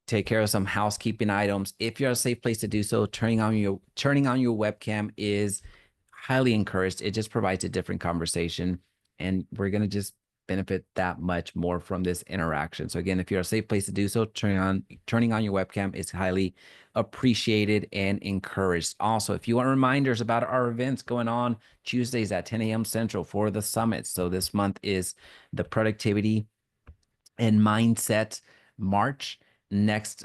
take care of some housekeeping items. If you're a safe place to do so, turning on your webcam is highly encouraged. It just provides a different conversation, and we're gonna just benefit that much more from this interaction. So again, if you're a safe place to do so, turning on your webcam is highly appreciated and encouraged. Also, if you want reminders about our events going on Tuesdays at 10 a.m. Central for the summit. So this month is the productivity and mindset March. Next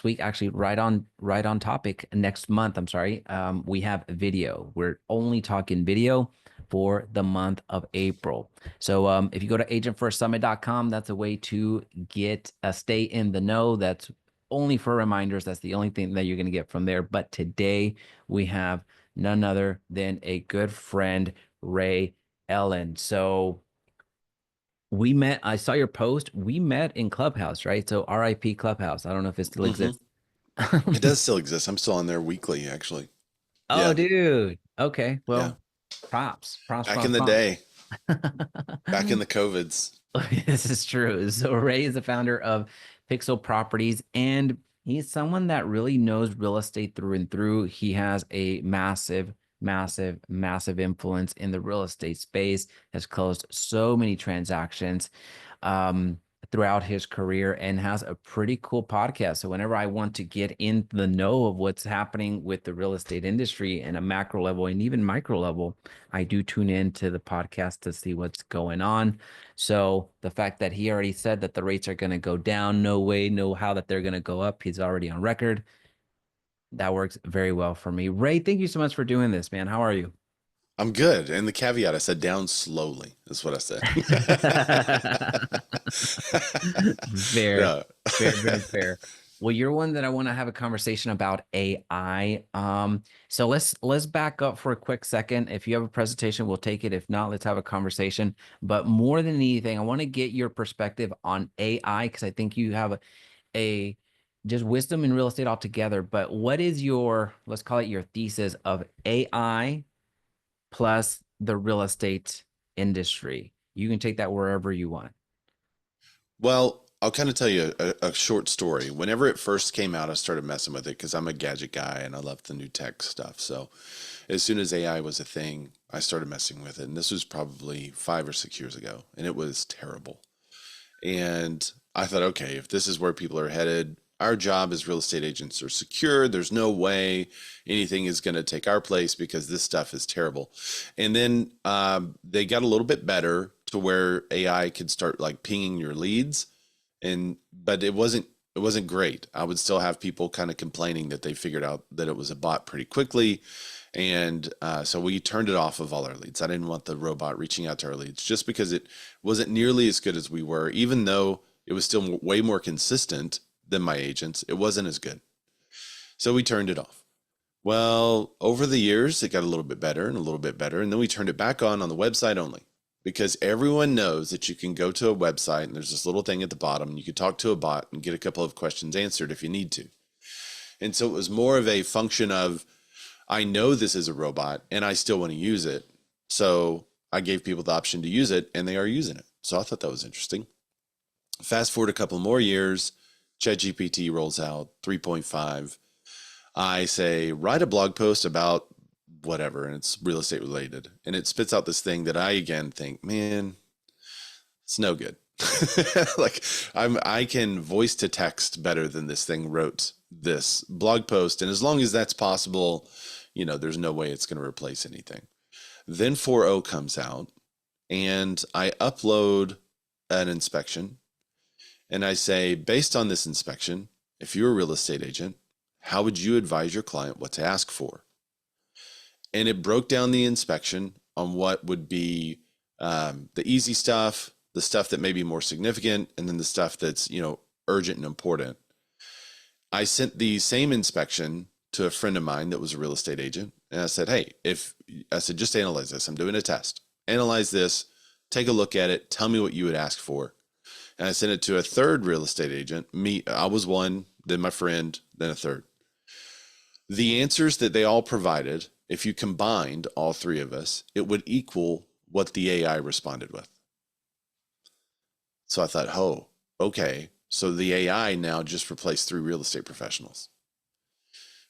week, actually right on topic, next month, I'm sorry, we have video. We're only talking video for the month of April. So if you go to agentfirstsummit.com, that's a way to get stay in the know. That's only for reminders. That's the only thing that you're going to get from there. But today we have none other than a good friend, Ray Ellen. So we met, I saw your post. We met in Clubhouse, right? So RIP Clubhouse. I don't know if it still Hmm. exists. It does still exist. I'm still on there weekly, actually. Oh, Yeah, dude. Okay. yeah. Well, props, props, Back in props, the props. day, back in the COVIDs. This is true. So Ray is the founder of Pixel Properties, and he's someone that really knows real estate through and through. He has a massive, massive, massive influence in the real estate space, has closed so many transactions um, throughout his career, and has a pretty cool podcast. So whenever I want to get in the know of what's happening with the real estate industry and a macro level and even micro level, I do tune in to the podcast to see what's going on. So the fact that he already said that the rates are going to go down, no way, no how that they're going to go up. He's already on record. That works very well for me. Ray, thank you so much for doing this, man. How are you? I'm good. And the caveat, I said down slowly, is what I said. Fair, No. fair, very fair. Well, you're one that I want to have a conversation about AI. So let's back up for a quick second. If you have a presentation, we'll take it. If not, let's have a conversation. But more than anything, I want to get your perspective on AI because I think you have a just wisdom in real estate altogether. But what is your, let's call it your thesis of AI plus the real estate industry? You can take that wherever you want. Well, I'll kind of tell you a short story. Whenever it first came out, I started messing with it because I'm a gadget guy and I love the new tech stuff. So as soon as AI was a thing, I started messing with it. And this was probably 5 or 6 years ago, and it was terrible. And I thought, okay, if this is where people are headed, our job as real estate agents are secure. There's no way anything is going to take our place because this stuff is terrible. And then they got a little bit better to where AI could start like pinging your leads, and but it wasn't great. I would still have people kind of complaining that they figured out that it was a bot pretty quickly, and so we turned it off of all our leads. I didn't want the robot reaching out to our leads just because it wasn't nearly as good as we were, even though it was still way more consistent than my agents. It wasn't as good. So we turned it off. Well, over the years, it got a little bit better and a little bit better. And then we turned it back on the website only because everyone knows that you can go to a website and there's this little thing at the bottom and you can talk to a bot and get a couple of questions answered if you need to. And so it was more of a function of, I know this is a robot and I still want to use it. So I gave people the option to use it and they are using it. So I thought that was interesting. Fast forward a couple more years, ChatGPT rolls out 3.5. I say, write a blog post about whatever, and it's real estate related. And it spits out this thing that I again think, man, it's no good. Like I can voice to text better than this thing wrote this blog post. And as long as that's possible, there's no way it's going to replace anything. Then 4.0 comes out and I upload an inspection and I say, based on this inspection, if you're a real estate agent, how would you advise your client what to ask for? And it broke down the inspection on what would be the easy stuff, the stuff that may be more significant, and then the stuff that's, urgent and important. I sent the same inspection to a friend of mine that was a real estate agent. And I said, hey, just analyze this. I'm doing a test. Analyze this, take a look at it, tell me what you would ask for. And I sent it to a third real estate agent. I was one, then my friend, then a third. The answers that they all provided, if you combined all three of us, it would equal what the AI responded with. So I thought, oh, okay. So the AI now just replaced 3 real estate professionals.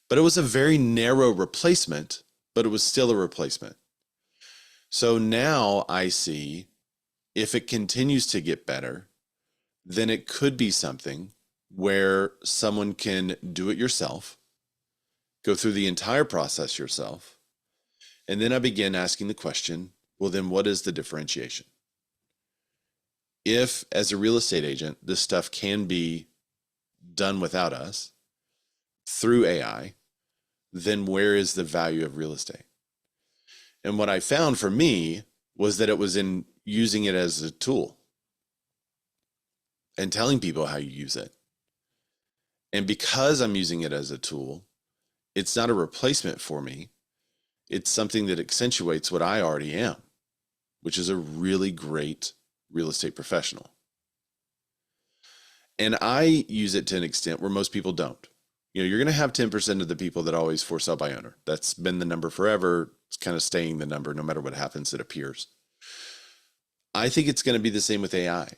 But it was a very narrow replacement, but it was still a replacement. So now I see, if it continues to get better, then it could be something where someone can do it yourself, go through the entire process yourself. And then I begin asking the question, well, then what is the differentiation? If, as a real estate agent, this stuff can be done without us through AI, then where is the value of real estate? And what I found for me was that it was in using it as a tool and telling people how you use it. And because I'm using it as a tool, it's not a replacement for me. It's something that accentuates what I already am, which is a really great real estate professional. And I use it to an extent where most people don't. You know, you're going to have 10% of the people that always for sale by owner. That's been the number forever. It's kind of staying the number no matter what happens, it appears. I think it's going to be the same with AI,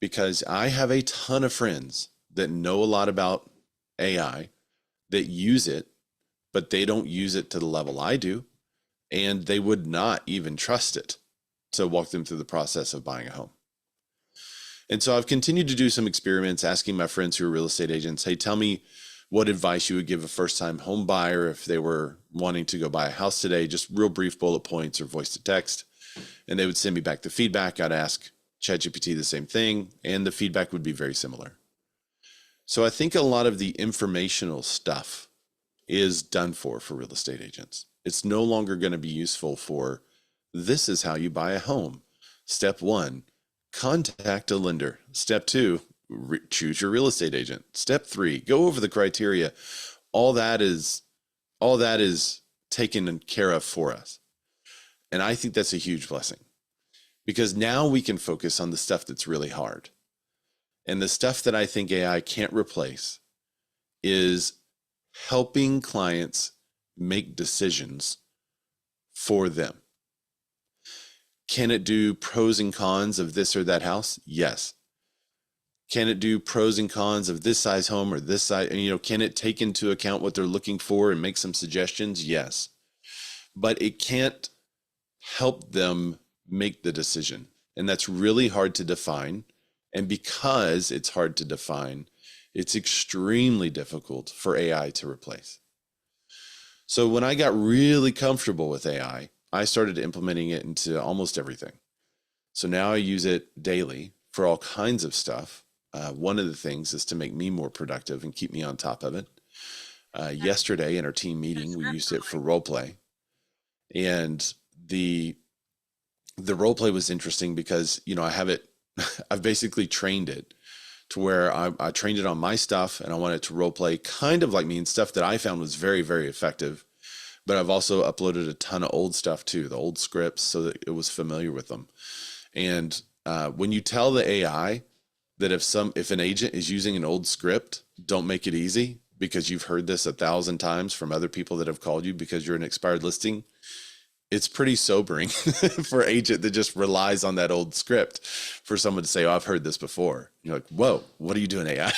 because I have a ton of friends that know a lot about AI, that use it, but they don't use it to the level I do, and they would not even trust it to walk them through the process of buying a home. And so I've continued to do some experiments, asking my friends who are real estate agents, hey, tell me what advice you would give a first-time home buyer if they were wanting to go buy a house today, just real brief bullet points or voice to text. And they would send me back the feedback. I'd ask ChatGPT the same thing, and the feedback would be very similar. So I think a lot of the informational stuff is done for real estate agents. It's no longer going to be useful for, this is how you buy a home. Step 1, contact a lender. Step 2, choose your real estate agent. Step 3, go over the criteria. All that is taken care of for us. And I think that's a huge blessing, because now we can focus on the stuff that's really hard. And the stuff that I think AI can't replace is helping clients make decisions for them. Can it do pros and cons of this or that house? Yes. Can it do pros and cons of this size home or this size? You know, can it take into account what they're looking for and make some suggestions? Yes. But it can't help them make the decision. And that's really hard to define. And because it's hard to define, it's extremely difficult for AI to replace. So when I got really comfortable with AI, I started implementing it into almost everything. So now I use it daily for all kinds of stuff. One of the things is to make me more productive and keep me on top of it. Yesterday in our team meeting, we used it for role play. And the role play was interesting because, you know, I have it, I've basically trained it to where I trained it on my stuff, and I wanted to role play kind of like me and stuff that I found was very, very effective. But I've also uploaded a ton of old stuff too, the old scripts, so that it was familiar with them. And when you tell the AI that if an agent is using an old script, don't make it easy, because you've heard this 1,000 times from other people that have called you because you're an expired listing, it's pretty sobering for an agent that just relies on that old script for someone to say, oh, I've heard this before. You're like, whoa, what are you doing, AI?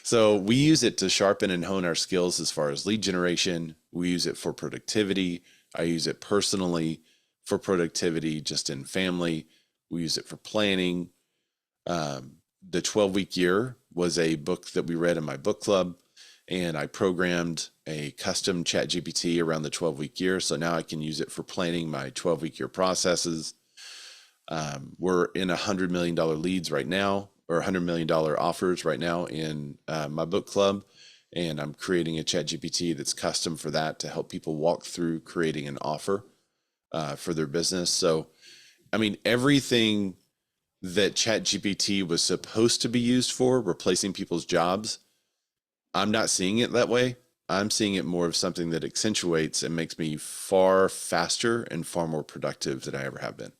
So we use it to sharpen and hone our skills as far as lead generation. We use it for productivity. I use it personally for productivity, just in family. We use it for planning. The 12-week year was a book that we read in my book club, and I programmed a custom ChatGPT around the 12-week year. So now I can use it for planning my 12-week year processes. We're in $100 million leads right now, or $100 million offers right now in my book club. And I'm creating a ChatGPT that's custom for that, to help people walk through creating an offer for their business. So, I mean, everything that ChatGPT was supposed to be used for, replacing people's jobs, I'm not seeing it that way. I'm seeing it more of something that accentuates and makes me far faster and far more productive than I ever have been.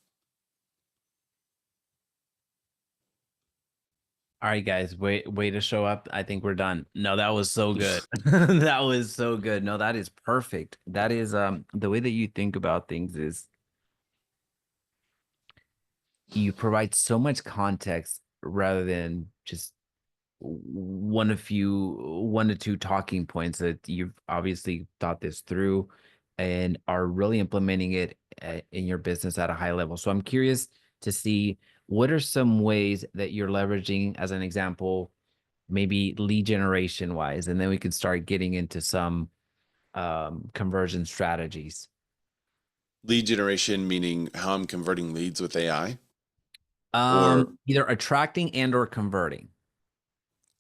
All right, guys, way to show up. I think we're done. No, that was so good. That was so good. No, that is perfect. That is the way that you think about things is you provide so much context rather than just one to two talking points that you've obviously thought this through and are really implementing it in your business at a high level. So I'm curious to see what are some ways that you're leveraging, as an example, maybe lead generation wise, and then we can start getting into some conversion strategies. Lead generation, meaning how I'm converting leads with AI, or Either attracting and or converting.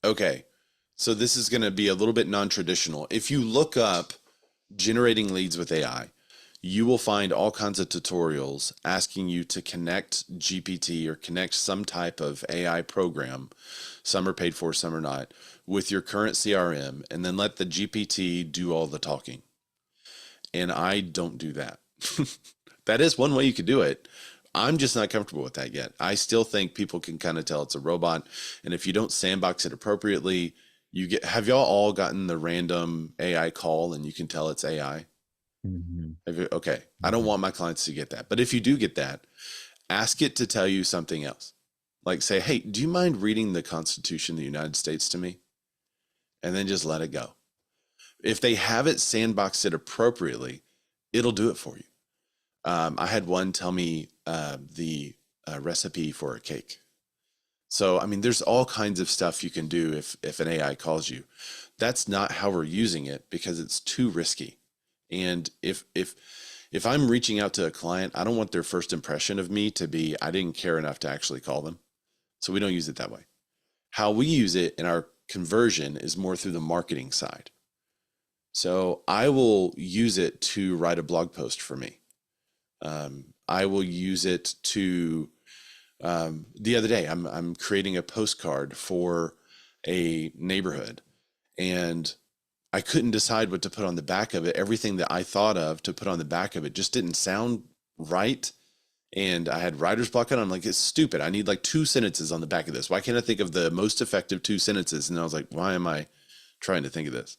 okay. So this is going to be a little bit non-traditional. If you look up generating leads with AI, you will find all kinds of tutorials asking you to connect GPT or connect some type of AI program. Some are paid for, some are not, with your current CRM, and then let the GPT do all the talking. And I don't do that. That is one way you could do it. I'm just not comfortable with that yet. I still think people can kind of tell it's a robot. And if you don't sandbox it appropriately, have y'all all gotten the random AI call and you can tell it's AI? Mm-hmm. Okay. I don't want my clients to get that. But if you do get that, ask it to tell you something else. Like say, hey, do you mind reading the Constitution of the United States to me? And then just let it go. If they have it sandboxed it appropriately, it'll do it for you. I had one tell me the recipe for a cake. So, I mean, there's all kinds of stuff you can do if an AI calls you. That's not how we're using it because it's too risky. And if I'm reaching out to a client, I don't want their first impression of me to be, I didn't care enough to actually call them. So we don't use it that way. How we use it in our conversion is more through the marketing side. So I will use it to write a blog post for me. I will use it to, the other day, I'm creating a postcard for a neighborhood and I couldn't decide what to put on the back of it. Everything that I thought of to put on the back of it just didn't sound right. And I had writer's block on. I'm like, it's stupid. I need like 2 sentences on the back of this. Why can't I think of the most effective 2 sentences? And I was like, why am I trying to think of this?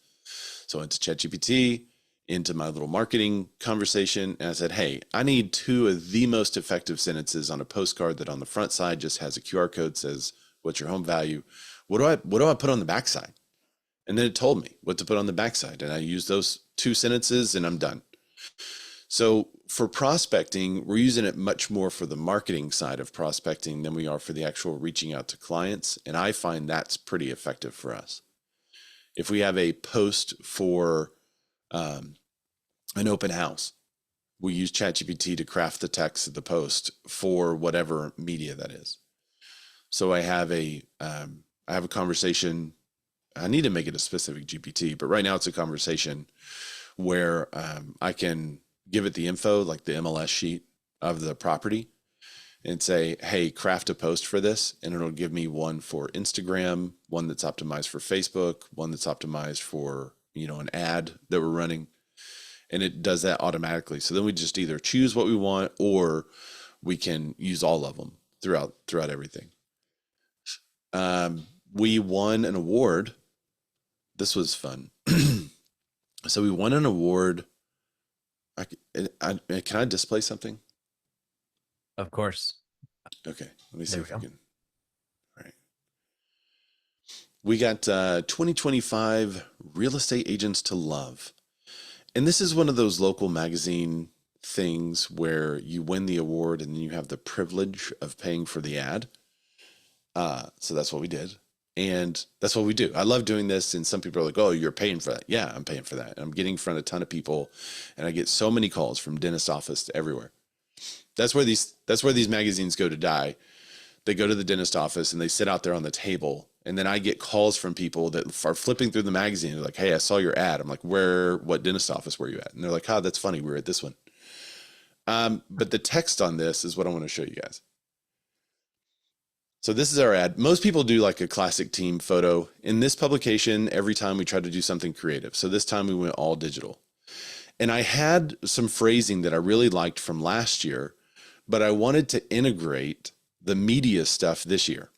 So I went to ChatGPT, into my little marketing conversation, and I said, hey, I need 2 of the most effective sentences on a postcard that on the front side just has a QR code, says, what's your home value? What do I put on the backside? And then it told me what to put on the backside. And I used those 2 sentences and I'm done. So for prospecting, we're using it much more for the marketing side of prospecting than we are for the actual reaching out to clients. And I find that's pretty effective for us. If we have a post for an open house, we use ChatGPT to craft the text of the post for whatever media that is. So I have a conversation. I need to make it a specific GPT, but right now it's a conversation where I can give it the info, like the MLS sheet of the property, and say, hey, craft a post for this. And it'll give me one for Instagram, one that's optimized for Facebook, one that's optimized for, an ad that we're running. And it does that automatically. So then we just either choose what we want or we can use all of them throughout everything. We won an award. This was fun. So we won an award. Can I display something? Of course. Okay. Let me see There if we I go. can. All right. We got 2025 Real Estate Agents to Love. And this is one of those local magazine things where you win the award and then you have the privilege of paying for the ad. So that's what we did. And that's what we do. I love doing this. And some people are like, oh, you're paying for that. Yeah, I'm paying for that. And I'm getting in front of a ton of people. And I get so many calls from dentist office to everywhere. That's where these magazines go to die. They go to the dentist office and they sit out there on the table. And then I get calls from people that are flipping through the magazine. They're like, hey, I saw your ad. I'm like, what dentist office were you at? And they're like, that's funny. We were at this one. But the text on this is what I want to show you guys. So this is our ad. Most people do like a classic team photo. In this publication, every time we try to do something creative. So this time we went all digital. And I had some phrasing that I really liked from last year, but I wanted to integrate the media stuff this year.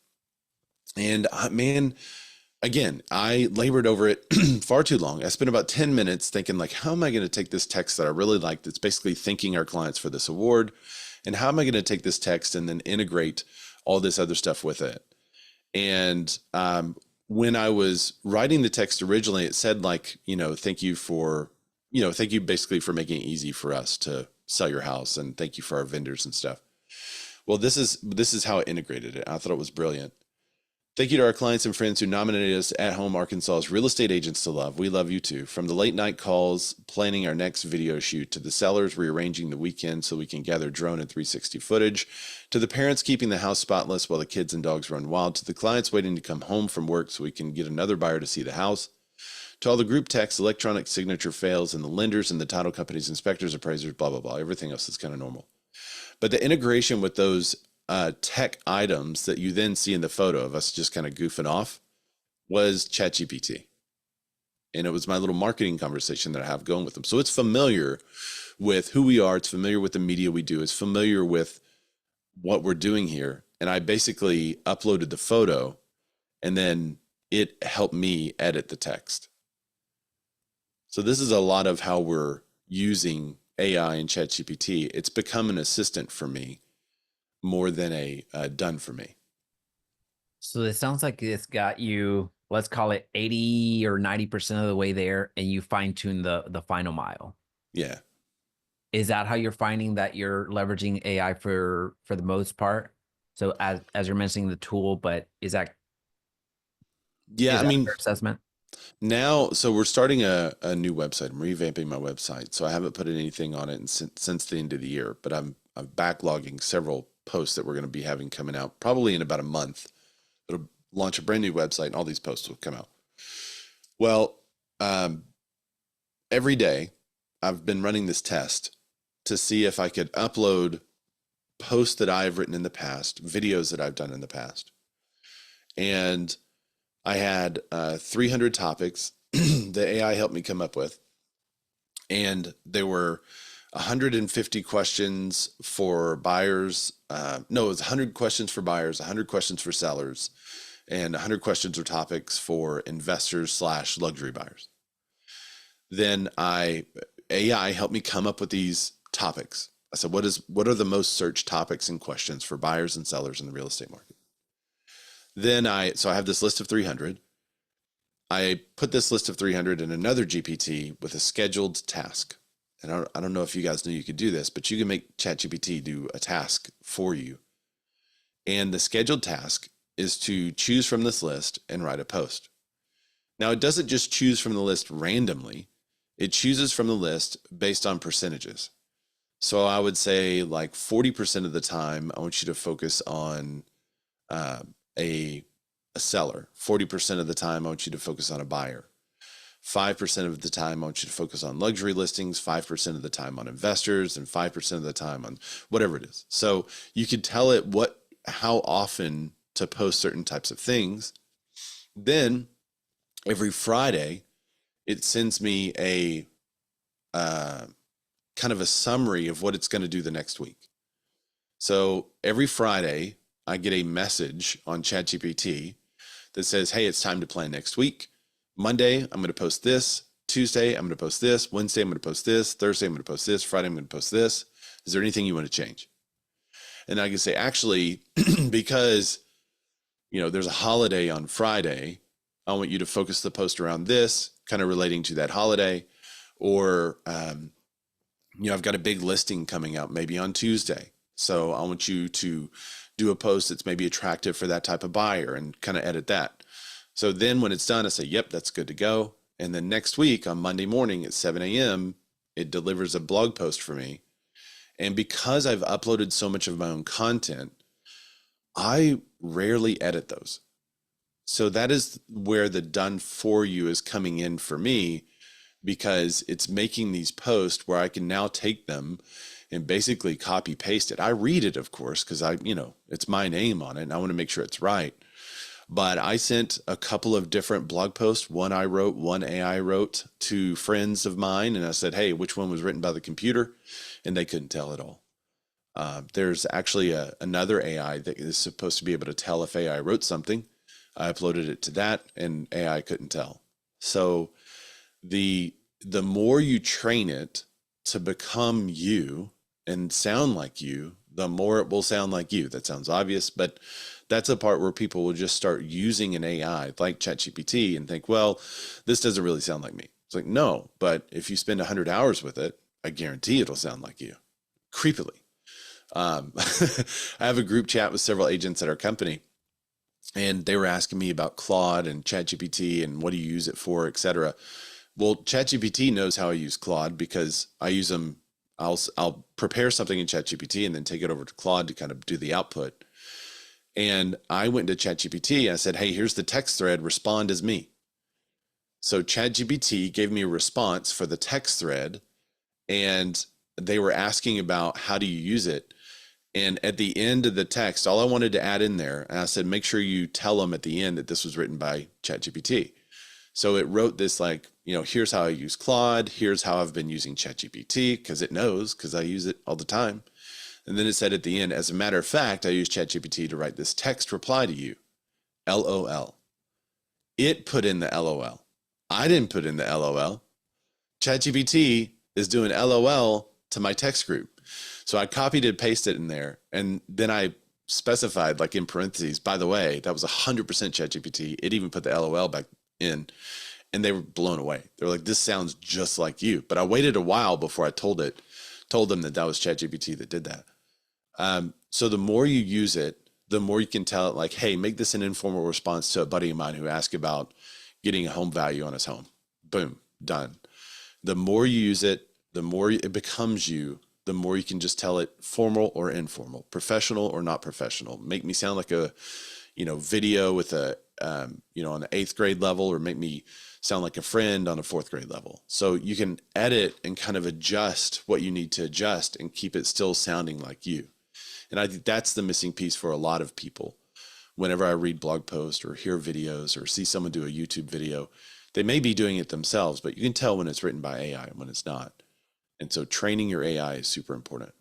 And man, again, I labored over it far too long. I spent about 10 minutes thinking like, how am I going to take this text that I really like that's basically thanking our clients for this award? And how am I going to take this text and then integrate all this other stuff with it? And when I was writing the text originally, it said like, thank you for, thank you basically for making it easy for us to sell your house, and thank you for our vendors and stuff. Well, this is how it integrated it. I thought it was brilliant. Thank you to our clients and friends who nominated us at Home Arkansas's real estate agents to love. We love you too. From the late night calls, planning our next video shoot, to the sellers rearranging the weekend so we can gather drone and 360 footage, to the parents keeping the house spotless while the kids and dogs run wild, to the clients waiting to come home from work so we can get another buyer to see the house, to all the group texts, electronic signature fails, and the lenders and the title companies, inspectors, appraisers, blah, blah, blah. Everything else is kind of normal. But the integration with those tech items that you then see in the photo of us just kind of goofing off was ChatGPT. And it was my little marketing conversation that I have going with them. So it's familiar with who we are. It's familiar with the media we do. It's familiar with what we're doing here. And I basically uploaded the photo, and then it helped me edit the text. So this is a lot of how we're using AI and ChatGPT. It's become an assistant for me more than a done for me. So it sounds like it's got you, let's call it 80 or 90% of the way there, and you fine tune the final mile. Yeah. Is that how you're finding that you're leveraging AI for the most part? So as you're mentioning the tool, but is that Yeah, is I that a mean, fair assessment? now, so we're starting a new website. I'm revamping my website. So I haven't put anything on it since the end of the year, but I'm backlogging several posts that we're going to be having coming out probably in about a month. It'll launch a brand new website, and all these posts will come out. Well, every day I've been running this test to see if I could upload posts that I've written in the past, videos that I've done in the past. And I had 300 topics that AI helped me come up with. And there were 150 questions for buyers. No, it was 100 questions for buyers, 100 questions for sellers, and 100 questions or topics for investors / luxury buyers. Then AI helped me come up with these topics. I said, what are the most searched topics and questions for buyers and sellers in the real estate market? Then so I have this list of 300. I put this list of 300 in another GPT with a scheduled task. And I don't know if you guys knew you could do this, but you can make ChatGPT do a task for you. And the scheduled task is to choose from this list and write a post. Now, it doesn't just choose from the list randomly. It chooses from the list based on percentages. So I would say like 40% of the time, I want you to focus on a seller. 40% of the time, I want you to focus on a buyer. 5% of the time, I want you to focus on luxury listings, 5% of the time on investors, and 5% of the time on whatever it is. So you could tell it how often to post certain types of things. Then every Friday, it sends me a kind of a summary of what it's going to do the next week. So every Friday, I get a message on ChatGPT that says, hey, it's time to plan next week. Monday, I'm going to post this. Tuesday, I'm going to post this. Wednesday, I'm going to post this. Thursday, I'm going to post this. Friday, I'm going to post this. Is there anything you want to change? And I can say, actually, because, there's a holiday on Friday, I want you to focus the post around this, kind of relating to that holiday. Or, I've got a big listing coming out maybe on Tuesday. So I want you to do a post that's maybe attractive for that type of buyer and kind of edit that. So then when it's done, I say, yep, that's good to go. And then next week on Monday morning at 7 a.m., it delivers a blog post for me. And because I've uploaded so much of my own content, I rarely edit those. So that is where the done for you is coming in for me, because it's making these posts where I can now take them and basically copy paste it. I read it, of course, because it's my name on it and I want to make sure it's right. But I sent a couple of different blog posts. One I wrote, one AI wrote, to friends of mine. And I said, hey, which one was written by the computer? And they couldn't tell at all. There's actually another AI that is supposed to be able to tell if AI wrote something. I uploaded it to that and AI couldn't tell. So the more you train it to become you and sound like you, the more it will sound like you. That sounds obvious, but That's a part where people will just start using an AI like ChatGPT and think, well, this doesn't really sound like me. It's like, no, but if you spend 100 hours with it, I guarantee it'll sound like you, creepily. I have a group chat with several agents at our company, and they were asking me about Claude and ChatGPT and what do you use it for, et cetera. Well, ChatGPT knows how I use Claude because I use them. I'll prepare something in ChatGPT and then take it over to Claude to kind of do the output. And I went to ChatGPT. I said, "Hey, here's the text thread. Respond as me." So ChatGPT gave me a response for the text thread, and they were asking about how do you use it. And at the end of the text, all I wanted to add in there, and I said, make sure you tell them at the end that this was written by ChatGPT. So it wrote this like, here's how I use Claude. Here's how I've been using ChatGPT because it knows because I use it all the time. And then it said at the end, as a matter of fact, I use ChatGPT to write this text reply to you, LOL. It put in the LOL. I didn't put in the LOL. ChatGPT is doing LOL to my text group. So I copied and pasted it in there. And then I specified, like in parentheses, by the way, that was 100% ChatGPT. It even put the LOL back in. And they were blown away. They were like, this sounds just like you. But I waited a while before I told them that was ChatGPT that did that. So the more you use it, the more you can tell it like, hey, make this an informal response to a buddy of mine who asked about getting a home value on his home. Boom, done. The more you use it, the more it becomes you, the more you can just tell it formal or informal, professional or not professional. Make me sound like a, video with a, on the 8th grade level, or make me sound like a friend on a 4th grade level. So you can edit and kind of adjust what you need to adjust and keep it still sounding like you. And I think that's the missing piece for a lot of people. Whenever I read blog posts or hear videos or see someone do a YouTube video, they may be doing it themselves, but you can tell when it's written by AI and when it's not. And so training your AI is super important.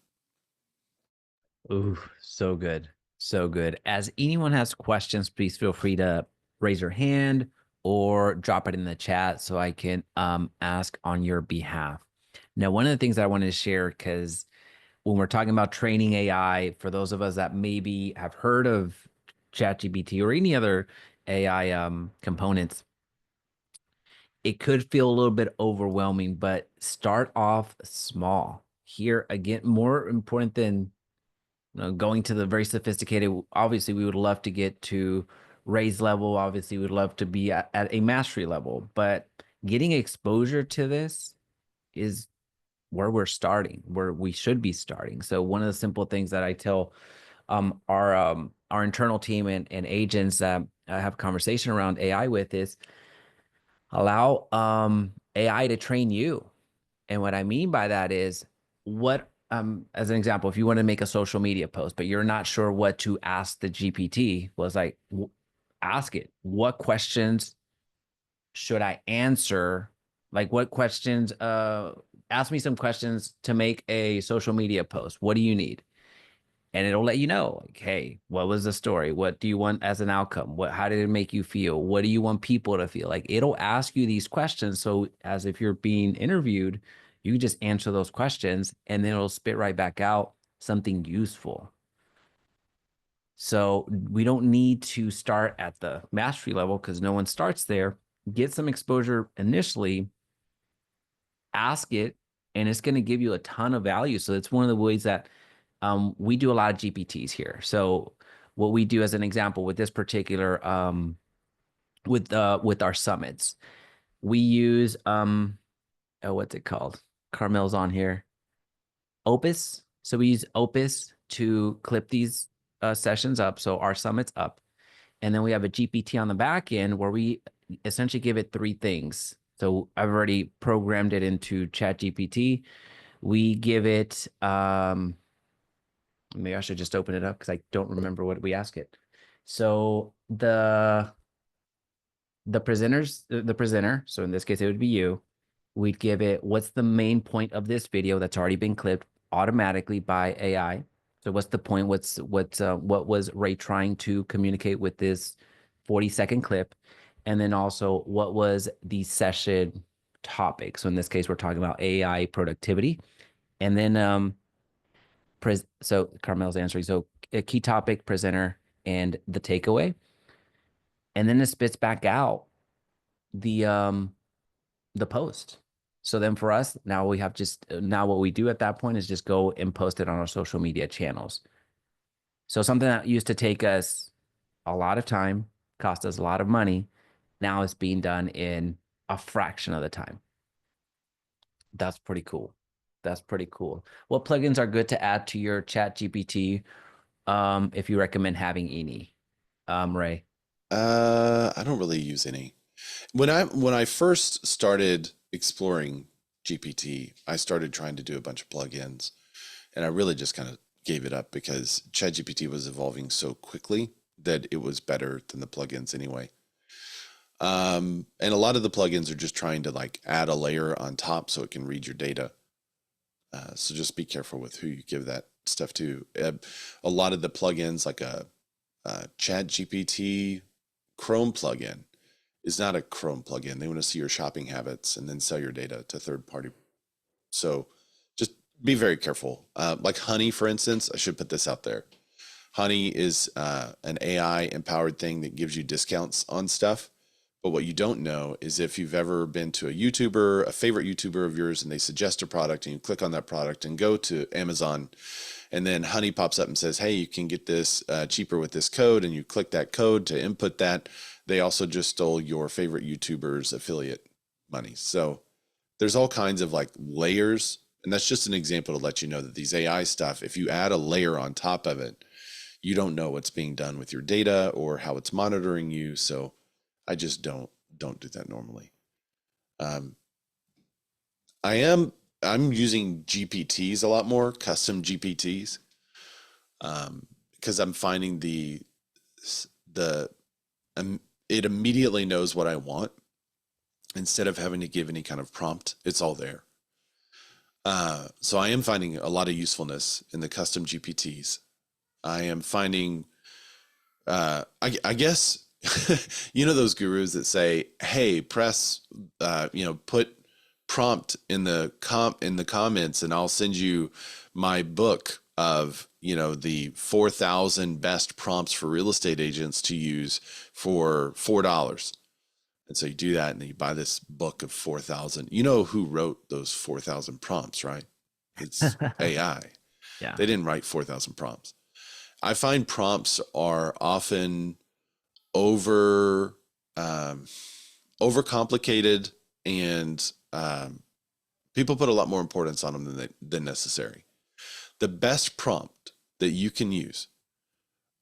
Ooh, so good. So good. As anyone has questions, please feel free to raise your hand or drop it in the chat so I can ask on your behalf. Now, one of the things I wanted to share, because when we're talking about training AI, for those of us that maybe have heard of ChatGPT or any other AI components, it could feel a little bit overwhelming, but start off small. Here, again, more important than going to the very sophisticated. Obviously, we would love to get to raise level. Obviously, we would love to be at a mastery level, but getting exposure to this is where we're starting, where we should be starting. So one of the simple things that I tell our internal team and agents that I have a conversation around AI with is allow AI to train you. And what I mean by that is what, as an example, if you want to make a social media post, but you're not sure what to ask the GPT, was like, ask it, what questions should I answer? Like what questions, ask me some questions to make a social media post. What do you need? And it'll let you know, like, hey, what was the story? What do you want as an outcome? How did it make you feel? What do you want people to feel? Like it'll ask you these questions. So as if you're being interviewed, you just answer those questions and then it'll spit right back out something useful. So we don't need to start at the mastery level because no one starts there. Get some exposure initially, ask it, and it's going to give you a ton of value. So it's one of the ways that we do a lot of GPTs here. So what we do as an example with this particular, with our summits, we use, what's it called? Carmel's on here. Opus. So we use Opus to clip these sessions up. So our summit's up. And then we have a GPT on the back end where we essentially give it 3 things. So I've already programmed it into ChatGPT. We give it, maybe I should just open it up because I don't remember what we ask it. So the presenter, so in this case, it would be you. We'd give it, what's the main point of this video that's already been clipped automatically by AI? So what's the point? What was Ray trying to communicate with this 40-second clip? And then also, what was the session topic? So in this case, we're talking about AI productivity. And then so Carmel's answering. So a key topic, presenter, and the takeaway, and then it spits back out the post. So then for us, now we have just now what we do at that point is just go and post it on our social media channels. So something that used to take us a lot of time, cost us a lot of money, now it's being done in a fraction of the time. That's pretty cool. That's pretty cool. What plugins are good to add to your Chat GPT, if you recommend having any, Ray? I don't really use any. When I first started exploring GPT, I started trying to do a bunch of plugins, and I really just kind of gave it up because ChatGPT was evolving so quickly that it was better than the plugins anyway. And a lot of the plugins are just trying to like add a layer on top so it can read your data. So just be careful with who you give that stuff to. A lot of the plugins, like a ChatGPT Chrome plugin, is not a Chrome plugin. They want to see your shopping habits and then sell your data to third party. So just be very careful. Like Honey, for instance, I should put this out there. Honey is an AI empowered thing that gives you discounts on stuff. But what you don't know is if you've ever been to a YouTuber, a favorite YouTuber of yours, and they suggest a product and you click on that product and go to Amazon, and then Honey pops up and says, hey, you can get this cheaper with this code, and you click that code to input that. They also just stole your favorite YouTuber's affiliate money. So there's all kinds of like layers. And that's just an example to let you know that these AI stuff, if you add a layer on top of it, you don't know what's being done with your data or how it's monitoring you. So I just don't do that normally. Um, I'm using GPTs a lot more, custom GPTs, because I'm finding the it immediately knows what I want instead of having to give any kind of prompt. It's all there. So I am finding a lot of usefulness in the custom GPTs. I am finding, I guess, you know, those gurus that say, hey, press, put prompt in the comments and I'll send you my book of, the 4,000 best prompts for real estate agents to use for $4. And so you do that and then you buy this book of 4,000. You know who wrote those 4,000 prompts, right? It's AI. Yeah. They didn't write 4,000 prompts. I find prompts are often overcomplicated, and people put a lot more importance on them than necessary. The best prompt that you can use,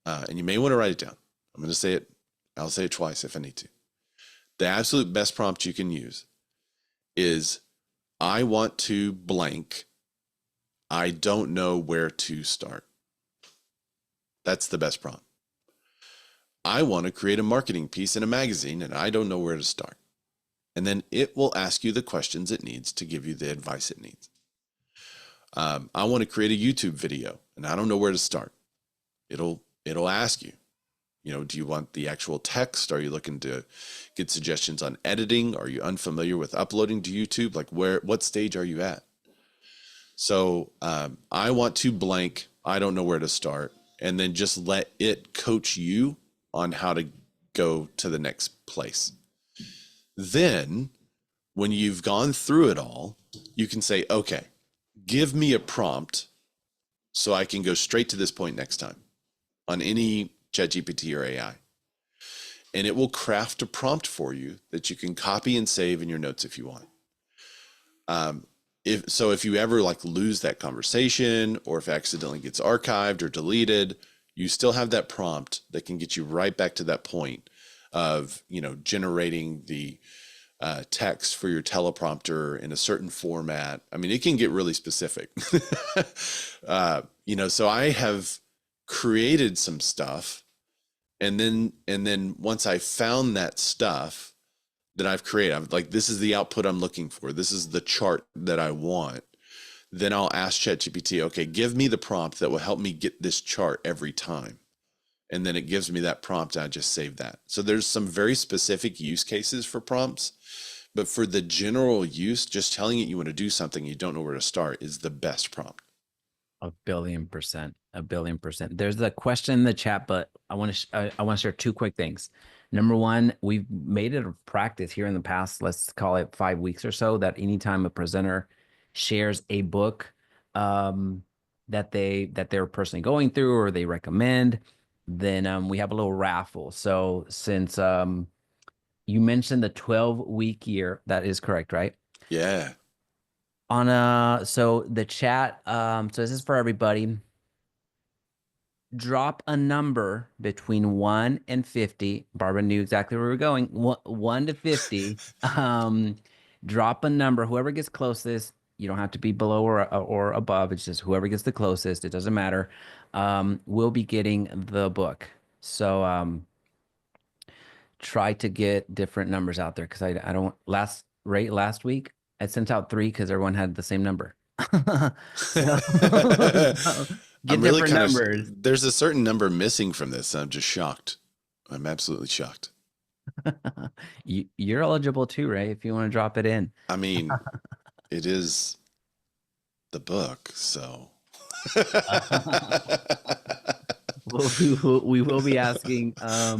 and you may want to write it down. I'm going to say it. I'll say it twice if I need to. The absolute best prompt you can use is, I want to blank. I don't know where to start. That's the best prompt. I want to create a marketing piece in a magazine and I don't know where to start. And then it will ask you the questions it needs to give you the advice it needs. I want to create a YouTube video and I don't know where to start. It'll ask you, do you want the actual text? Are you looking to get suggestions on editing? Are you unfamiliar with uploading to YouTube? Like what stage are you at? So I want to blank. I don't know where to start. And then just let it coach you on how to go to the next place. Then when you've gone through it all, you can say, okay, give me a prompt so I can go straight to this point next time on any ChatGPT or AI. And it will craft a prompt for you that you can copy and save in your notes if you want. If you ever like lose that conversation, or if it accidentally gets archived or deleted, you still have that prompt that can get you right back to that point of, generating the text for your teleprompter in a certain format. I mean, it can get really specific. So I have created some stuff, and then once I found that stuff that I've created, I'm like, this is the output I'm looking for. This is the chart that I want. Then I'll ask ChatGPT, okay, give me the prompt that will help me get this chart every time. And then it gives me that prompt and I just save that. So there's some very specific use cases for prompts, but for the general use, just telling it you want to do something, you don't know where to start, is the best prompt. 1,000,000,000%. 1,000,000,000%. There's a question in the chat, but I want to share two quick things. Number one, we've made it a practice here in the past, let's call it 5 weeks or so, that anytime a presenter shares a book that they're personally going through or they recommend, then we have a little raffle. So since you mentioned the 12-week year, that is correct, right? Yeah. So the chat, so this is for everybody. Drop a number between 1 and 50. Barbara knew exactly where we were going. 1 to 50. Drop a number. Whoever gets closest, you don't have to be below or above. It's just whoever gets the closest. It doesn't matter. Will be getting the book. So try to get different numbers out there because I don't last week I sent out 3 because everyone had the same number. So, I'm get really different kind of, numbers. there's a certain number missing from this. I'm just shocked. I'm absolutely shocked. You're eligible too, Ray, if you want to drop it in. I mean, it is the book, so. We will be asking There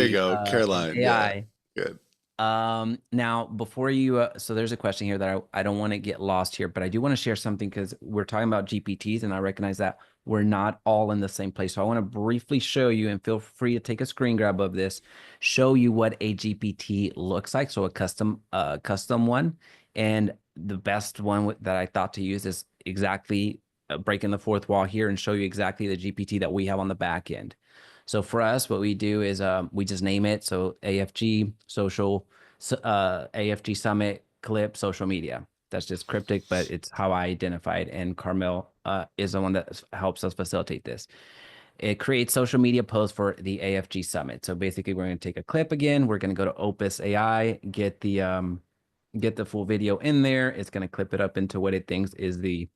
you go, an Caroline. AI. Yeah, good. Now before you so there's a question here that I don't want to get lost here, but I do want to share something because we're talking about GPTs and I recognize that we're not all in the same place. So I want to briefly show you, and feel free to take a screen grab of this, show you what a GPT looks like. So a custom one. And the best one that I thought to use is exactly breaking the fourth wall here and show you exactly the GPT that we have on the back end. So for us, what we do is we just name it. So AFG social, AFG Summit clip social media. That's just cryptic, but it's how I identify it. And Carmel is the one that helps us facilitate this. It creates social media posts for the AFG Summit. So basically, we're going to take a clip again. We're going to go to Opus AI, get the full video in there. It's going to clip it up into what it thinks is the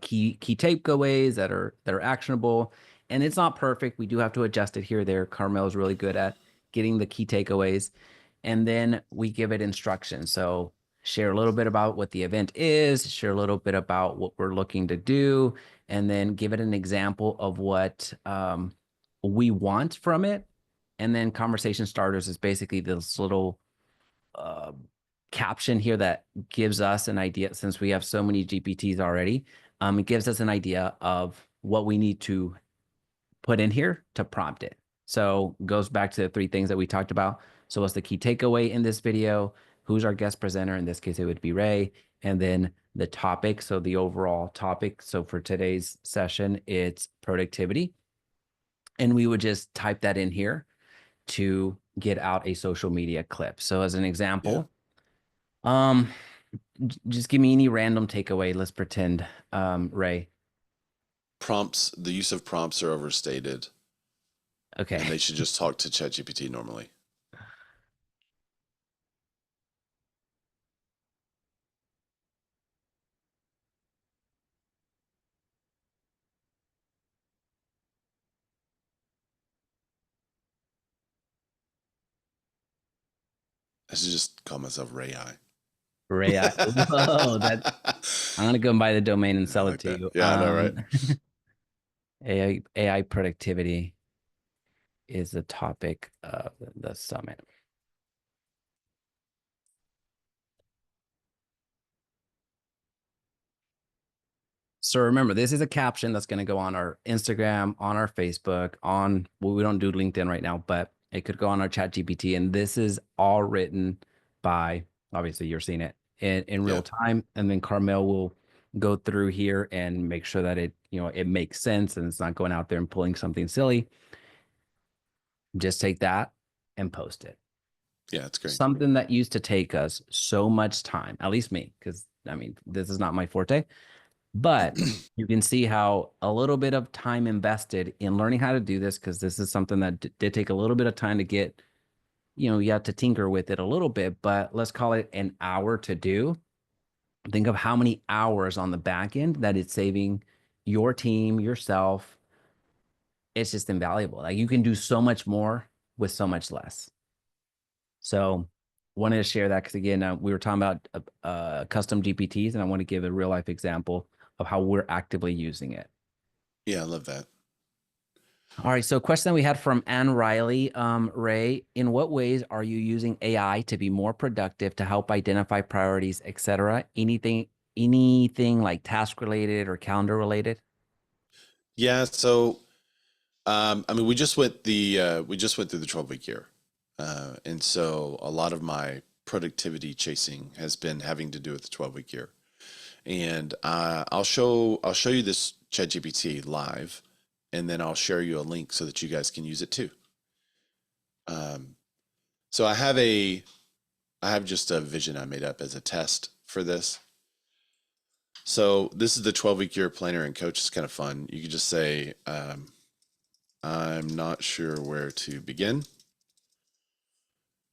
key takeaways that are actionable. And it's not perfect. We do have to adjust it here or there. Carmel is really good at getting the key takeaways. And then we give it instructions. So share a little bit about what the event is, share a little bit about what we're looking to do, and then give it an example of what we want from it. And then conversation starters is basically this little caption here that gives us an idea, since we have so many GPTs already. It gives us an idea of what we need to put in here to prompt it. So goes back to the 3 things that we talked about. So what's the key takeaway in this video? Who's our guest presenter? In this case, it would be Ray. And then the topic. So the overall topic. So for today's session, it's productivity. And we would just type that in here to get out a social media clip. So as an example, just give me any random takeaway. Let's pretend, Ray. Prompts, the use of prompts are overstated. Okay. And they should just talk to ChatGPT normally. I should just call myself Ray I. Ray I. Whoa, I'm gonna go and buy the domain and sell it to you. Yeah, I know, right? AI productivity is the topic of the summit. So remember, this is a caption that's going to go on our Instagram, on our Facebook, well, we don't do LinkedIn right now, but it could go on our ChatGPT. And this is all written by, obviously you're seeing it in real time. And then Carmel will go through here and make sure that it makes sense and it's not going out there and pulling something silly. Just take that and post it. Yeah, it's great. Something that used to take us so much time, at least me, because I mean, this is not my forte, but you can see how a little bit of time invested in learning how to do this, because this is something that did take a little bit of time to get, you have to tinker with it a little bit, but let's call it an hour to do. Think of how many hours on the back end that it's saving your team, yourself. It's just invaluable. Like, you can do so much more with so much less. So wanted to share that because, again, we were talking about custom GPTs, and I want to give a real life example of how we're actively using it. Yeah, I love that. All right. So, a question that we had from Ann Riley, Ray, in what ways are you using AI to be more productive to help identify priorities, etc.? Anything like task related or calendar related? Yeah, so I mean, we just went through the 12-week year, and so a lot of my productivity chasing has been having to do with the 12-week year. And I'll show you this ChatGPT live, and then I'll share you a link so that you guys can use it too. Um, so I have just a vision I made up as a test for this. So this is the 12-week year planner and coach. It's kind of fun. You could just say, I'm not sure where to begin.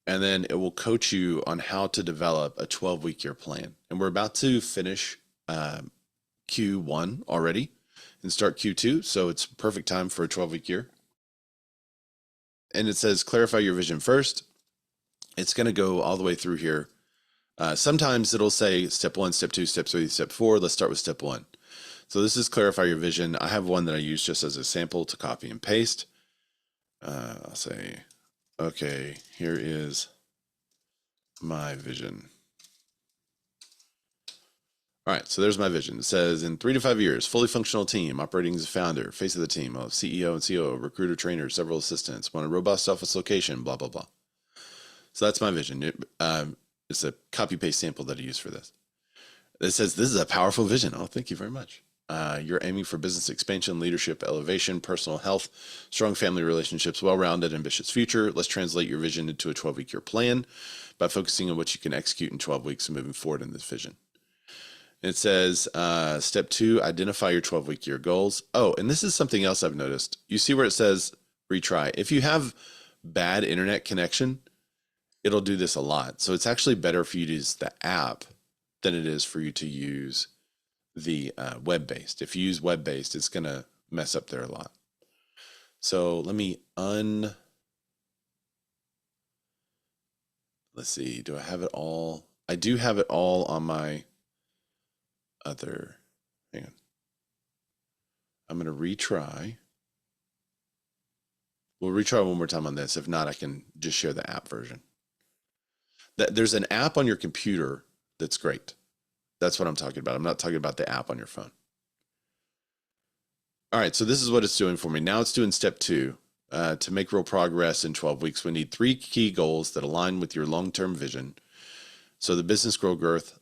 And then it will coach you on how to develop a 12-week year plan. And we're about to finish Q1 already and start Q2. So it's perfect time for a 12-week year. And it says, clarify your vision first. It's going to go all the way through here. Sometimes it'll say step 1, step 2, step 3, step 4. Let's start with step 1. So this is clarify your vision. I have one that I use just as a sample to copy and paste. I'll say, okay, here is my vision. All right, so there's my vision. It says in 3 to 5 years, fully functional team, operating as a founder, face of the team, a CEO and COO, recruiter, trainer, several assistants, want a robust office location, blah, blah, blah. So that's my vision. It's a copy paste sample that I use for this. It says, this is a powerful vision. Oh, thank you very much. You're aiming for business expansion, leadership, elevation, personal health, strong family relationships, well-rounded, ambitious future. Let's translate your vision into a 12-week year plan by focusing on what you can execute in 12 weeks and moving forward in this vision. It says, step 2, identify your 12-week year goals. Oh, and this is something else I've noticed. You see where it says retry. If you have bad internet connection, it'll do this a lot. So it's actually better for you to use the app than it is for you to use the web-based. If you use web-based, it's going to mess up there a lot. So let me let's see, do I have it all? I do have it all on my other, hang on. I'm going to retry. We'll retry one more time on this. If not, I can just share the app version. There's an app on your computer that's great. That's what I'm talking about. I'm not talking about the app on your phone. All right, so this is what it's doing for me. Now it's doing step 2. To make real progress in 12 weeks, we need 3 key goals that align with your long-term vision. So the business growth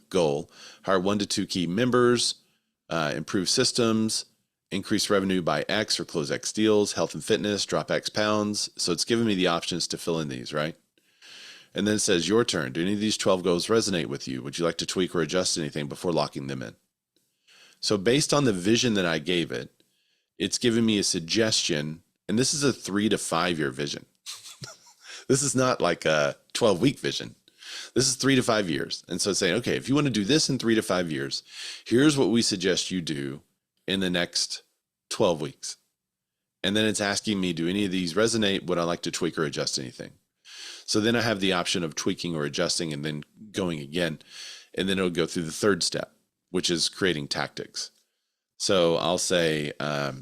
goal, hire 1 to 2 key members, improve systems, increase revenue by X or close X deals, health and fitness, drop X pounds. So it's giving me the options to fill in these, right? And then it says, your turn. Do any of these 12 goals resonate with you? Would you like to tweak or adjust anything before locking them in? So based on the vision that I gave it, it's giving me a suggestion. And this is a 3 to 5 year vision. This is not like a 12-week vision. This is 3 to 5 years. And so it's saying, okay, if you want to do this in 3 to 5 years, here's what we suggest you do in the next 12 weeks. And then it's asking me, do any of these resonate? Would I like to tweak or adjust anything? So then I have the option of tweaking or adjusting and then going again. And then it'll go through the 3rd step, which is creating tactics. So I'll say, I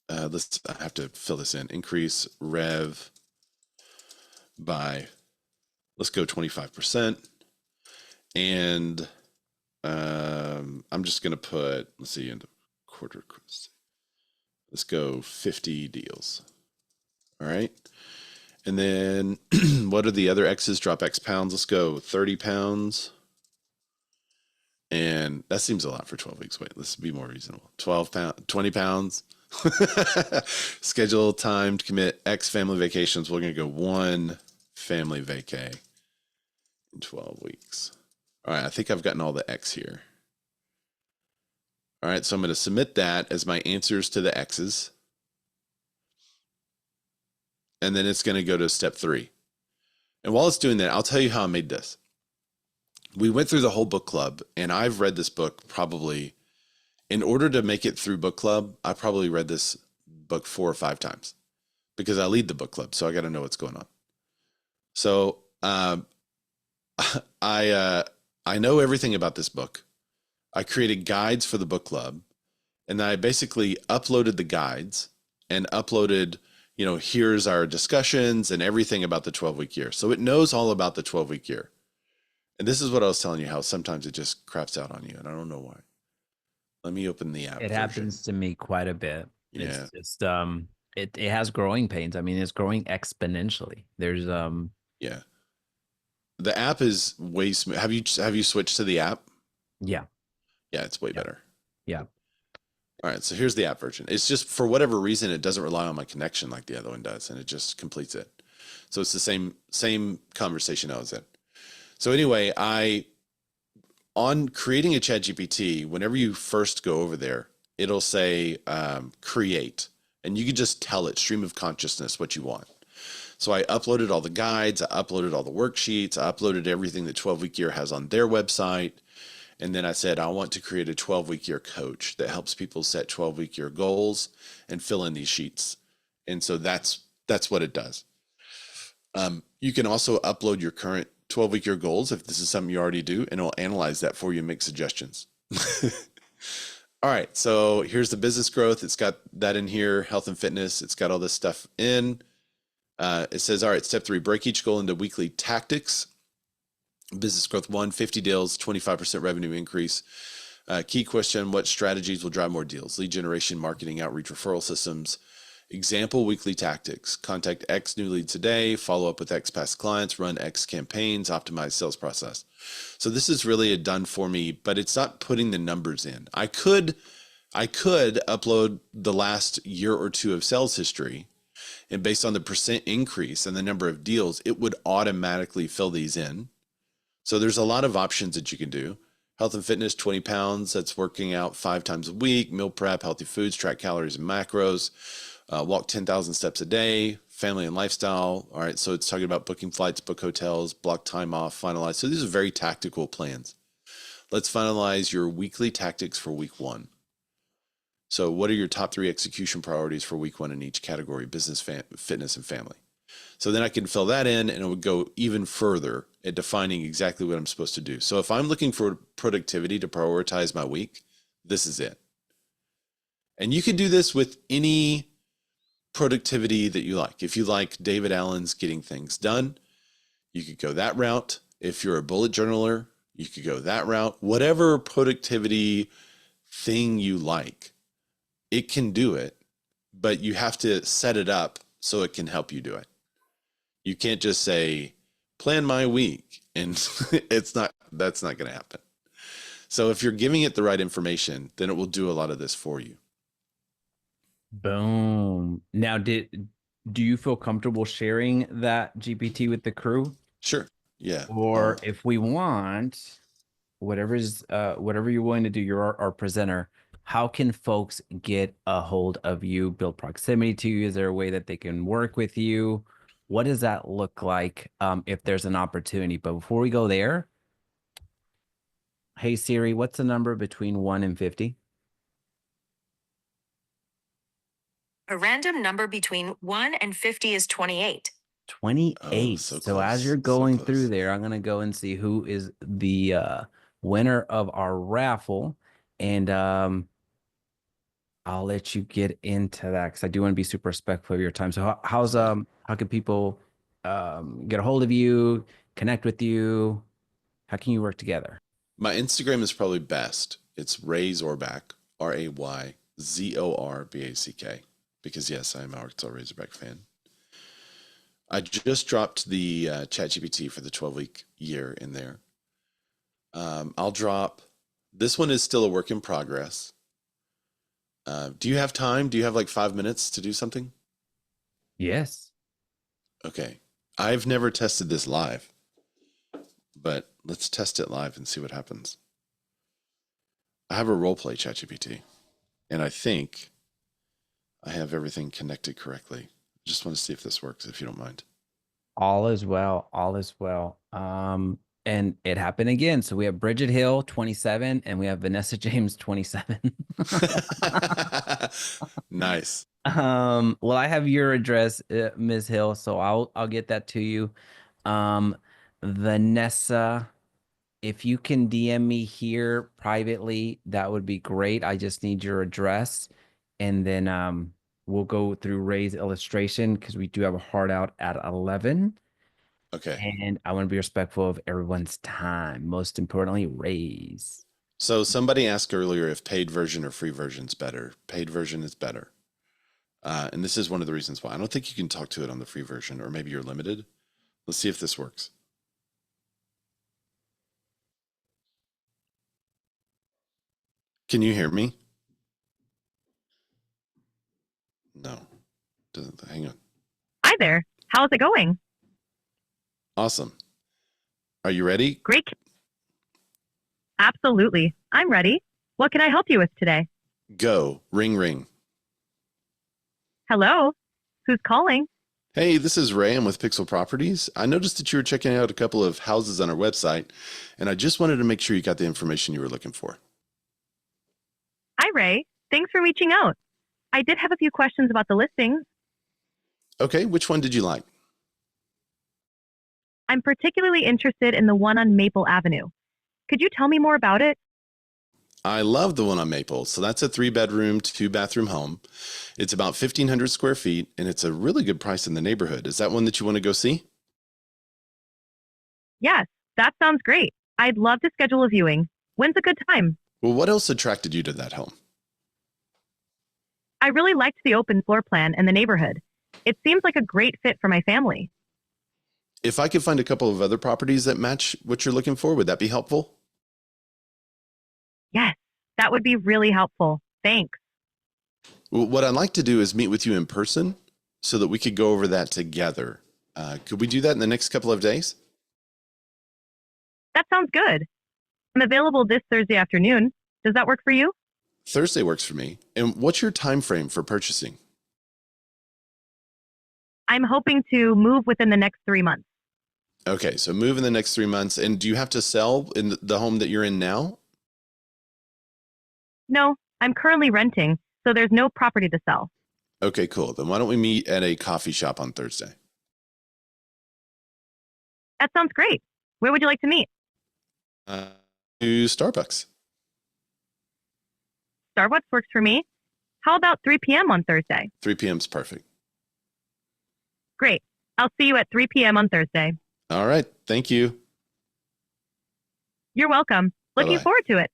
have to fill this in. Increase rev by, let's go 25%. And I'm just going to put, let's see, in the quarter, let's go 50 deals. All right. And then what are the other X's? Drop X pounds. Let's go 30 pounds. And that seems a lot for 12 weeks. Wait, let's be more reasonable. 20 pounds. Schedule time to commit X family vacations. We're going to go 1 family vacay in 12 weeks. All right, I think I've gotten all the X here. All right, so I'm going to submit that as my answers to the X's. And then it's going to go to step 3. And while it's doing that, I'll tell you how I made this. We went through the whole book club, and I've read this book probably, in order to make it through book club, I probably read this book 4 or 5 times because I lead the book club, so I got to know what's going on. So I I know everything about this book. I created guides for the book club, and then I basically uploaded the guides and uploaded, here's our discussions and everything about the 12-week year. So it knows all about the 12-week year. And this is what I was telling you, how sometimes it just craps out on you, and I don't know why. Let me open the app It version. happens to me quite a bit. Yeah. It's just it has growing pains. I mean, it's growing exponentially. There's Yeah. The app is way smooth. Have you switched to the app? yeah, Yeah, it's way yeah, better. yeah. All right, so here's the app version. It's just for whatever reason it doesn't rely on my connection like the other one does, and it just completes it. So it's the same conversation I was in. So anyway, on creating a chat GPT, whenever you first go over there, it'll say create, and you can just tell it stream of consciousness what you want. So I uploaded all the guides, I uploaded all the worksheets, I uploaded everything that 12-week year has on their website. And then I said, I want to create a 12-week year coach that helps people set 12-week year goals and fill in these sheets. And so that's what it does. You can also upload your current 12-week year goals if this is something you already do, and it'll analyze that for you and make suggestions. All right, so here's the business growth. It's got that in here, health and fitness. It's got all this stuff in. It says, all right, step 3, break each goal into weekly tactics. Business growth 1, 50 deals, 25% revenue increase. Key question, what strategies will drive more deals? Lead generation, marketing, outreach, referral systems. Example weekly tactics. Contact X new leads a day, follow up with X past clients, run X campaigns, optimize sales process. So this is really a done for me, but it's not putting the numbers in. I could upload the last year or two of sales history, and based on the percent increase and the number of deals, it would automatically fill these in. So there's a lot of options that you can do. Health and fitness, 20 pounds. That's working out 5 times a week. Meal prep, healthy foods, track calories and macros. Walk 10,000 steps a day. Family and lifestyle. All right. So it's talking about booking flights, book hotels, block time off, finalize. So these are very tactical plans. Let's finalize your weekly tactics for week 1. So what are your top 3 execution priorities for week 1 in each category? Business, fitness, and family. So then I can fill that in, and it would go even further at defining exactly what I'm supposed to do. So if I'm looking for productivity to prioritize my week, this is it. And you can do this with any productivity that you like. If you like David Allen's Getting Things Done, you could go that route. If you're a bullet journaler, you could go that route. Whatever productivity thing you like, it can do it, but you have to set it up so it can help you do it. You can't just say, plan my week, and that's not going to happen. So if you're giving it the right information, then it will do a lot of this for you. Boom. Now, do you feel comfortable sharing that GPT with the crew? Sure. Yeah. Or if we want, whatever you're willing to do, you're our presenter. How can folks get a hold of you, build proximity to you? Is there a way that they can work with you? What does that look like if there's an opportunity? But before we go there, hey Siri, what's the number between 1 and 50? A random number between 1 and 50 is 28. 28. Oh, so So as close, you're so going close. through there, I'm going to go and see who is the winner of our raffle. And I'll let you get into that because I do want to be super respectful of your time. So how can people get a hold of you, connect with you? How can you work together? My Instagram is probably best. It's Ray Zorback, RayZorback, because yes, I'm an Arkansas Razorback fan. I just dropped the ChatGPT for the 12-week year in there. I'll drop, this one is still a work in progress. Do you have time? Do you have like 5 minutes to do something? Yes. Okay. I've never tested this live, but let's test it live and see what happens. I have a roleplay ChatGPT, and I think I have everything connected correctly. I just want to see if this works, if you don't mind. All is well. All is well. And it happened again. So we have Bridget Hill, 27, and we have Vanessa James, 27. Nice. Well, I have your address, Ms. Hill, so I'll get that to you. Vanessa, if you can DM me here privately, that would be great. I just need your address, and then we'll go through Ray's illustration because we do have a hard out at 11. Okay. And I want to be respectful of everyone's time. Most importantly, Ray's. So somebody asked earlier if paid version or free version's better. Paid version is better. And this is one of the reasons why. I don't think you can talk to it on the free version, or maybe you're limited. Let's see if this works. Can you hear me? No. Doesn't. Hang on. Hi there. How's it going? Awesome. Are you ready? Great. Absolutely. I'm ready. What can I help you with today? Go. Ring, ring. Hello? Who's calling? Hey, this is Ray. I'm with Pixel Properties. I noticed that you were checking out a couple of houses on our website, and I just wanted to make sure you got the information you were looking for. Hi, Ray. Thanks for reaching out. I did have a few questions about the listings. Okay, which one did you like? I'm particularly interested in the one on Maple Avenue. Could you tell me more about it? I love the one on Maple. So that's a 3-bedroom, 2-bathroom home. It's about 1,500 square feet, and it's a really good price in the neighborhood. Is that one that you want to go see? Yes, that sounds great. I'd love to schedule a viewing. When's a good time? Well, what else attracted you to that home? I really liked the open floor plan and the neighborhood. It seems like a great fit for my family. If I could find a couple of other properties that match what you're looking for, would that be helpful? Yes, that would be really helpful. Thanks. Well, what I'd like to do is meet with you in person so that we could go over that together. Could we do that in the next couple of days? That sounds good. I'm available this Thursday afternoon. Does that work for you? Thursday works for me. And what's your time frame for purchasing? I'm hoping to move within the next 3 months. Okay, so move in the next 3 months. And do you have to sell in the home that you're in now? No, I'm currently renting, so there's no property to sell. Okay, cool. Then why don't we meet at a coffee shop on Thursday? That sounds great. Where would you like to meet? To Starbucks. Starbucks works for me. How about 3 p.m. on Thursday? 3 p.m. is perfect. Great. I'll see you at 3 p.m. on Thursday. All right. Thank you. You're welcome. Looking Bye-bye. forward to it.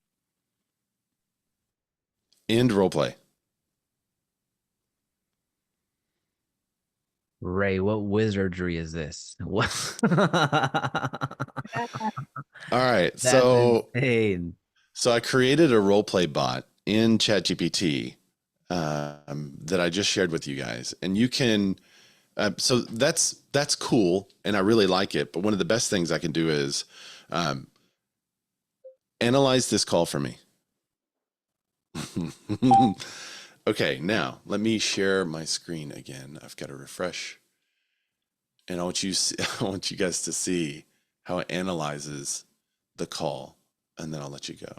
End role play. Ray, what wizardry is this? What? All right. That's So insane. I created a role play bot in ChatGPT that I just shared with you guys, and you can. So that's cool, and I really like it. But one of the best things I can do is analyze this call for me. Okay, now let me share my screen again. I've got to refresh, and I want you guys to see how it analyzes the call, and then I'll let you go.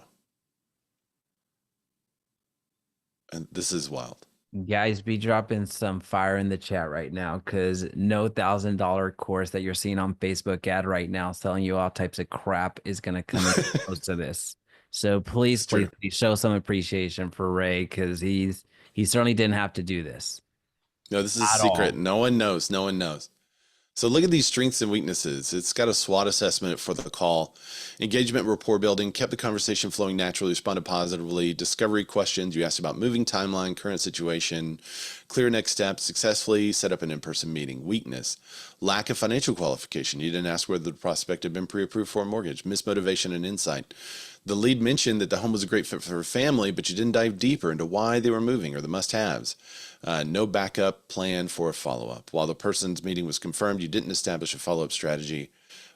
And this is wild. Guys, be dropping some fire in the chat right now because no $1,000 course that you're seeing on Facebook ad right now selling you all types of crap is going to come in close to this. So please, It's true. please show some appreciation for Ray because he certainly didn't have to do this. No, this is a At secret. all. No one knows. No one knows. So look at these strengths and weaknesses. It's got a SWOT assessment for the call. Engagement, rapport building, kept the conversation flowing naturally, responded positively. Discovery questions. You asked about moving timeline, current situation, clear next steps, successfully set up an in-person meeting. Weakness, lack of financial qualification. You didn't ask whether the prospect had been pre-approved for a mortgage. Mismotivation and insight. The lead mentioned that the home was a great fit for her family, but you didn't dive deeper into why they were moving or the must-haves. No backup plan for a follow-up. While the person's meeting was confirmed, you didn't establish a follow-up strategy.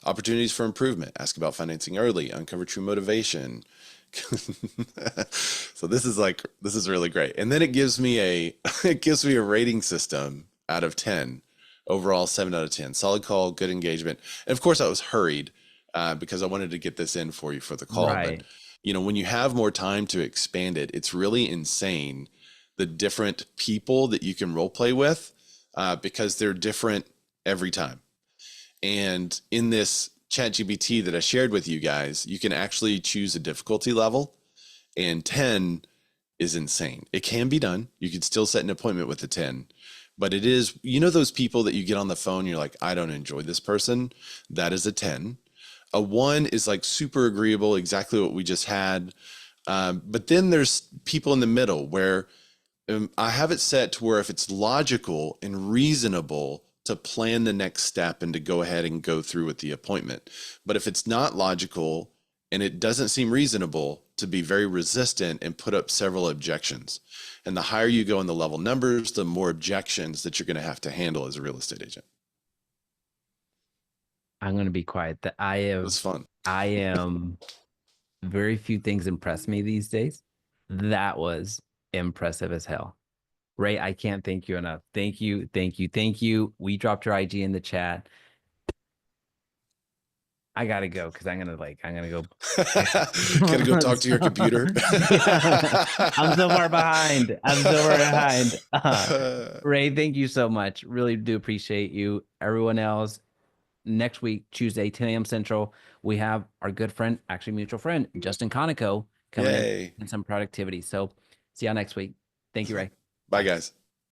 Opportunities for improvement. Ask about financing early. Uncover true motivation. So this is really great. And then it gives me a rating system out of 10. Overall, 7 out of 10. Solid call, good engagement. And of course, I was hurried because I wanted to get this in for you for the call. Right. But when you have more time to expand it, it's really insane the different people that you can role play with because they're different every time. And in this ChatGPT that I shared with you guys, you can actually choose a difficulty level, and 10 is insane. It can be done. You can still set an appointment with a 10, but it is, you know, those people that you get on the phone, you're like, I don't enjoy this person. That is a 10. A 1 is like super agreeable, exactly what we just had. But then there's people in the middle where I have it set to where if it's logical and reasonable to plan the next step and to go ahead and go through with the appointment. But if it's not logical and it doesn't seem reasonable, to be very resistant and put up several objections. And the higher you go in the level numbers, the more objections that you're going to have to handle as a real estate agent. I'm going to be quiet. That It was fun. I am very few things impress me these days. That was impressive as hell. Ray, I can't thank you enough. Thank you, thank you, thank you. We dropped your IG in the chat. I gotta go because I'm gonna go. Gotta go talk to your computer. I'm so far behind. Ray, thank you so much. Really do appreciate you. Everyone else, next week, Tuesday, 10 a.m. Central, we have our good friend, actually mutual friend, Justin Conoco, coming in and some productivity. So see y'all next week. Thank you, Ray. Bye, guys.